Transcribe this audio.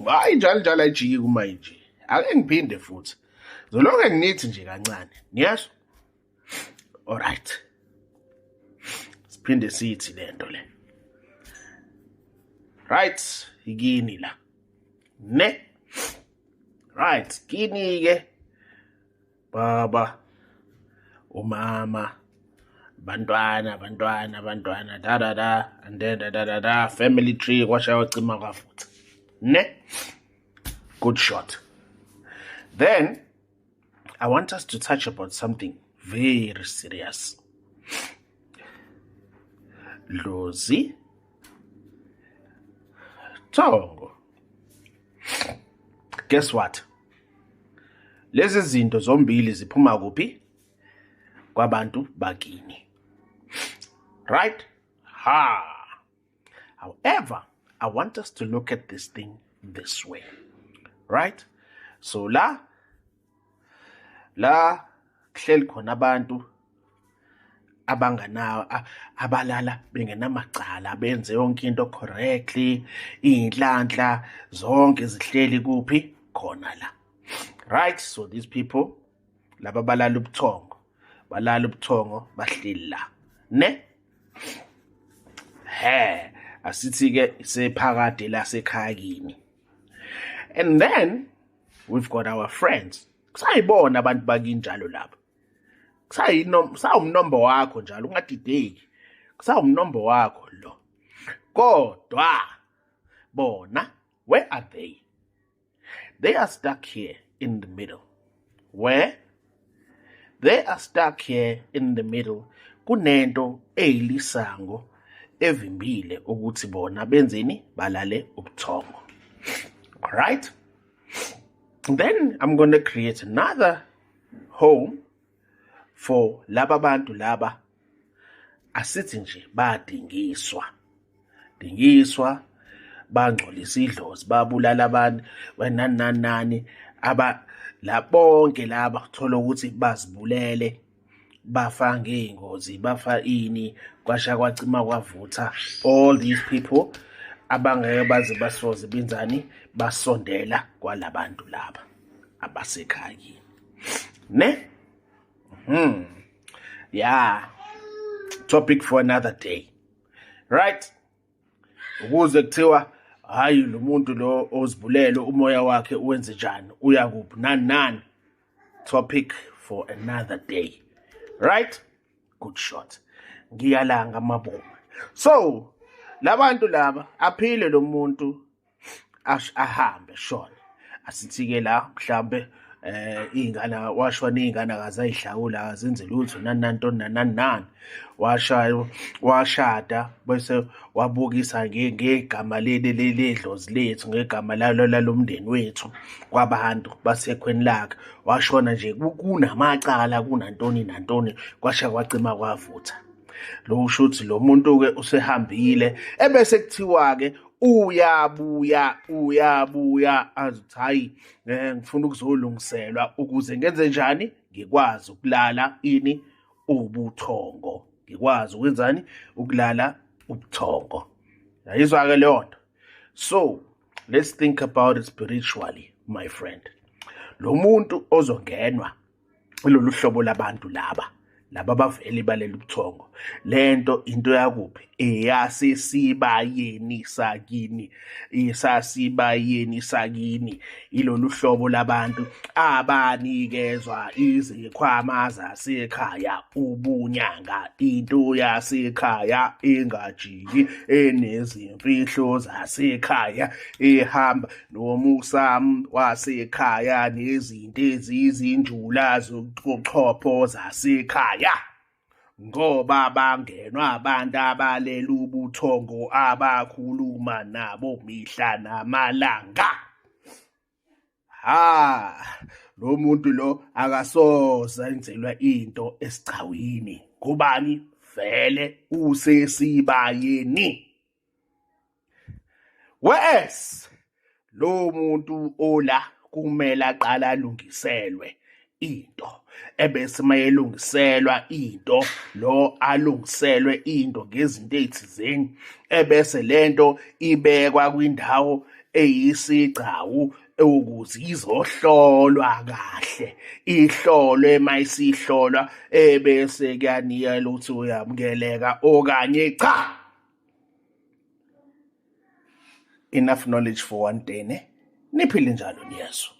Hayi njalo ayijiki kuma nje. Ake ngiphinde futhi. Zolonke nginithi nje kancane. Niyezwa? Alright. Siphinde sithi lento le. Right, yini la. Ne? Right, kini ke. Baba. Umama. Bantwana, da and then da family tree kwasha wacima kwafuthi. Ne? Good shot. Then I want us to touch upon something very serious. Lozi Tongo. Guess what? Lezi zinto zombili ziphuma kuphi? Kwabantu bakini. Right? Ha. However, I want us to look at this thing this way. Right? So la kuhleli khona abantu abanganawo abalala bengenamacala benze yonke into correctly, inhlanhla zonke zihleli kuphi khona la. Right? So these people laba balala ubuthongo bahleli la. Ne? Asithi ke sephakade la sekhaya kini. And then we've got our friends. Kusayibona abantu bakinjalo lapha. Kusawumnombo wakho njalo ungadideki. Kusawumnombo wakho lo. Kodwa bona, where are they? They are stuck here in the middle. Where? They are stuck here in the middle. Kunento eyilisango evimbile ukuthi bona benzeni balale ubuthongo. All right? Then I'm going to create another home for laba bantu laba asithi nje badingiswa bangcolisa idlozi babulala abantu wenanani aba la bonke laba thola ukuthi bazibulele bafa ngeingozi bafa ini kwasha kwacima kwavutha. All these people abangeke baze basoze benzani basondela kwalabantu laba abasekhaya. Ne? Yeah. Topic for another day. Right? Ukuze kuthiwa hayi lo muntu lo ozibulele umoya wakhe uwenze njani uya kuphi nani. Topic for another day. Right? Good shot. Ngiyalanga maboma. So, labantu laba aphile lo muntu ahambe shona. Asithi-ke la mhlambe ingane washona ingane akazayihlawula akazenze lutho nani washada bese wabukisa ngegama ledlozi lethu ngegama lalomndeni wethu kwabantu basekhweni lakhe washona nje kunamacala kunantoni kwasha kwacima kwavutha. Lo ushuthi lo muntu ke usehambile ebese kuthiwa ke uyabuya azuthi hayi ngifuna ukuzolungiselwa ukuze ngenze njani ngikwazi ukulala ini ubuthongo ngikwazi ukwenzani ukulala ubuthongo. Yayizwa ke leyo nto. So let's think about it spiritually, my friend. Lo muntu ozongenwa ilolu hlobo labantu laba bavele balela ubuthongo lento into yakuphi eyasesibayeni sakini ilolu hlobo labantu abanikezwa izikhwama zasekhaya ubunyanga into yasekhaya engajiki enezimfihlo zasekhaya ehamba nomusam wasekhaya nezinto ezizinjula zokuchopho zasekhaya ngoba bangenwa abantu abalela ubuthongo abakhuluma nabo mihla namalanga. Lo muntu lo akasoze enzelwa into esicawini. Kubani? Vele usesibayeni. Wes lo muntu ola kumele aqala alungiselwe into ebese mayelungiselwa into lo alungiselwe into ngezinto ezithizeni ebese lento ibekwa kwindawo eyisigcawu ukuze izohlolwa kahle, ihlolwe mayisihlolwa ebese kuyanikela ukuthi uyamukeleka okanye cha. Enough knowledge for one day, ne? Niphile njalo niyeso.